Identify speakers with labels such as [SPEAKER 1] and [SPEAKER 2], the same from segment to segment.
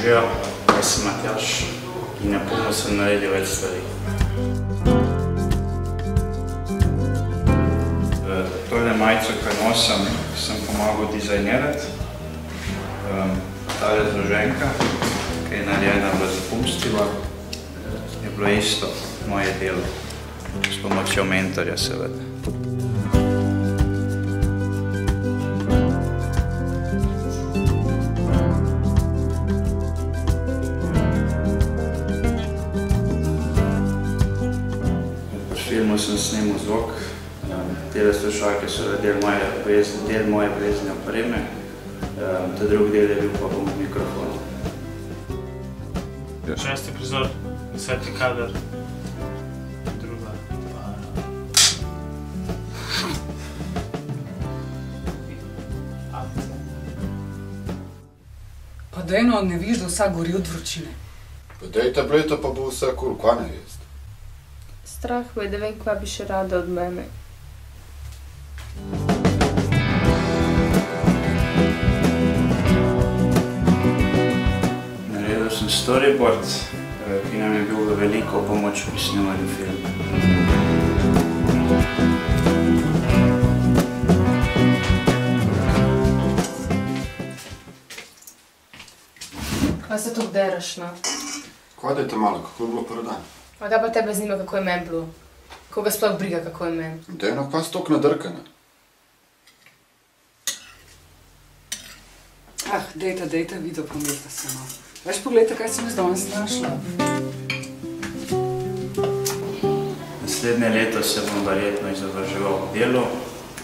[SPEAKER 1] Živijo, jaz sem Matjaž in na polno sem naredil več stvari. Tole majico, ko nosim, sem pomagal dizajnirati. Tale zloženka, ki je narejena v zapumstiva, je bilo isto moje delo, s pomočjo mentorja seveda. Pri filmu sem snimal zvok, tele slušalke so del moje obvezne opreme, ta drugi del je bil pa mikrofon.
[SPEAKER 2] 6. prizor, 10. kader, druga para.
[SPEAKER 3] Pa dejno, ne vidiš, da vsak gori od vročine?
[SPEAKER 4] Pa dej tableto, pa bo vse kul, kva ne jest?
[SPEAKER 5] Strah me, da vem, kva bi še rada od mene.
[SPEAKER 1] Naredil sem storyboard, ki nam je bil v veliko pomoč pri snemanju filma.
[SPEAKER 5] Kva se tu deraš, no?
[SPEAKER 4] Kva dajte malo, kako je bilo prvi dan?
[SPEAKER 5] A da pa tebe zanima, kako je meni bilo? Koga sploh briga, kako je meni?
[SPEAKER 4] Dejno, kva si toliko nadrkana?
[SPEAKER 3] Ah, dejta, video pomirta se, no. Veš, pogledajte, kaj sem jaz danes našla.
[SPEAKER 1] Naslednje leto se bom verjetno izobraževal v delu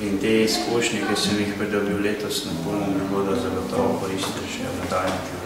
[SPEAKER 1] in te izkušnje, ki sem jih pridobil letos na polno, mi bodo zagotovo koristili še v nadaljnjem življenju.